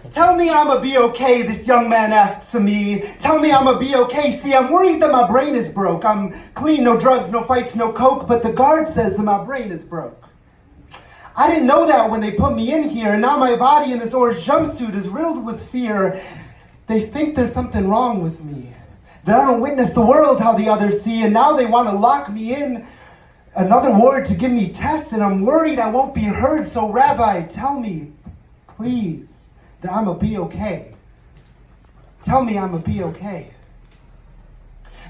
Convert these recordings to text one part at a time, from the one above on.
Tell me I'ma be okay, this young man asks of me. Tell me I'ma be okay. See, I'm worried that my brain is broke. I'm clean, no drugs, no fights, no coke, but the guard says that my brain is broke. I didn't know that when they put me in here, and now my body in this orange jumpsuit is riddled with fear. They think there's something wrong with me, that I don't witness the world how the others see, and now they want to lock me in another ward to give me tests, and I'm worried I won't be heard. So Rabbi, tell me, please, that I'ma be okay. Tell me I'ma be okay.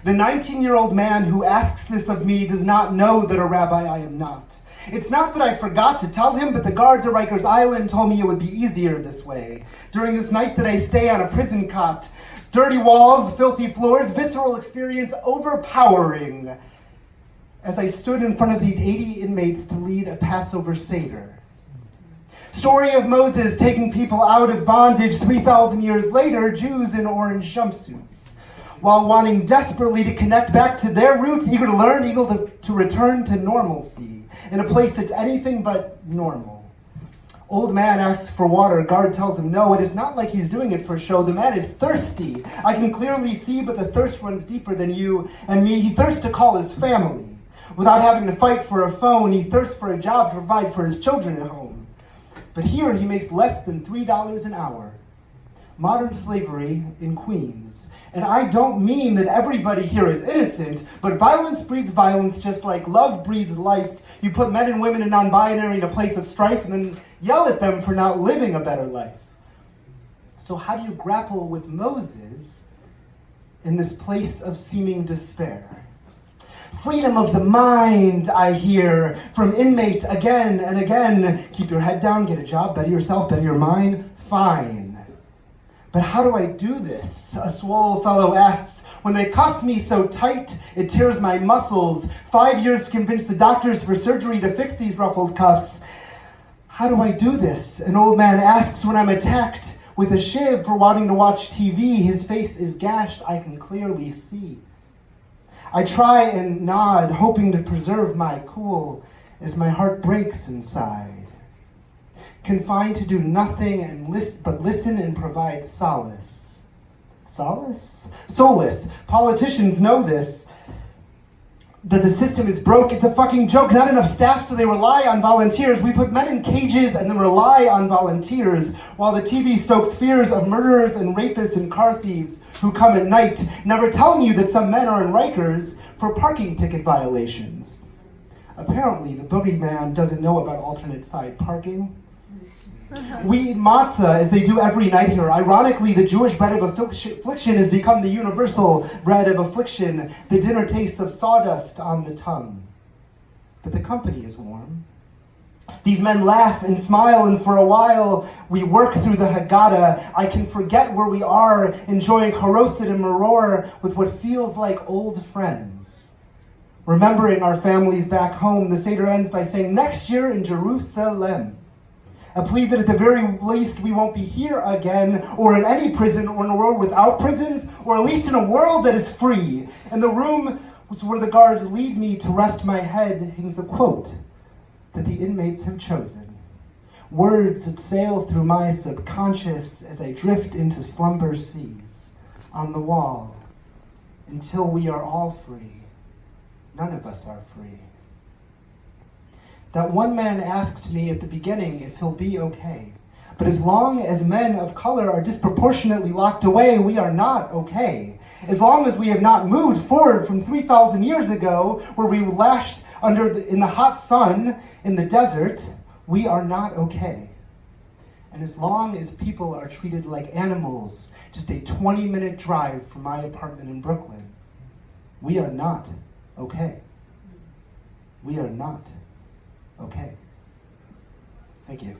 The 19-year-old man who asks this of me does not know that a rabbi I am not. It's not that I forgot to tell him, but the guards at Rikers Island told me it would be easier this way. During this night that I stay on a prison cot, dirty walls, filthy floors, visceral experience overpowering, as I stood in front of these 80 inmates to lead a Passover Seder. Story of Moses taking people out of bondage 3,000 years later, Jews in orange jumpsuits, while wanting desperately to connect back to their roots, eager to learn, eager to return to normalcy, in a place that's anything but normal. Old man asks for water, guard tells him no. It is not like he's doing it for show. The man is thirsty. I can clearly see, but the thirst runs deeper than you and me. He thirsts to call his family. Without having to fight for a phone, he thirsts for a job to provide for his children at home. But here he makes less than $3 an hour. Modern slavery in Queens. And I don't mean that everybody here is innocent, but violence breeds violence just like love breeds life. You put men and women and non-binary in a place of strife and then yell at them for not living a better life. So how do you grapple with Moses in this place of seeming despair? Freedom of the mind, I hear from inmate again and again. Keep your head down, get a job, better yourself, better your mind. Fine. But how do I do this? A swole fellow asks. When they cuff me so tight, it tears my muscles. 5 years to convince the doctors for surgery to fix these ruffled cuffs. How do I do this? An old man asks when I'm attacked with a shiv for wanting to watch TV. His face is gashed, I can clearly see. I try and nod, hoping to preserve my cool as my heart breaks inside. Confined to do nothing but listen and provide solace. Solace? Solace. Politicians know this. That the system is broke. It's a fucking joke. Not enough staff, so they rely on volunteers. We put men in cages and then rely on volunteers, while the TV stokes fears of murderers and rapists and car thieves who come at night, never telling you that some men are in Rikers for parking ticket violations. Apparently, the boogeyman doesn't know about alternate side parking. We eat matzah as they do every night here. Ironically, the Jewish bread of affliction has become the universal bread of affliction. The dinner tastes of sawdust on the tongue. But the company is warm. These men laugh and smile, and for a while we work through the Haggadah. I can forget where we are, enjoying Haroset and Maror with what feels like old friends. Remembering our families back home, the Seder ends by saying, next year in Jerusalem. A plea that at the very least we won't be here again, or in any prison, or in a world without prisons, or at least in a world that is free. In the room where the guards lead me to rest my head hangs a quote that the inmates have chosen. Words that sail through my subconscious as I drift into slumber seas. On the wall, until we are all free, none of us are free. That one man asked me at the beginning if he'll be okay. But as long as men of color are disproportionately locked away, we are not okay. As long as we have not moved forward from 3,000 years ago, where we were lashed in the hot sun in the desert, we are not okay. And as long as people are treated like animals, just a 20-minute drive from my apartment in Brooklyn, we are not okay. We are not okay. Thank you.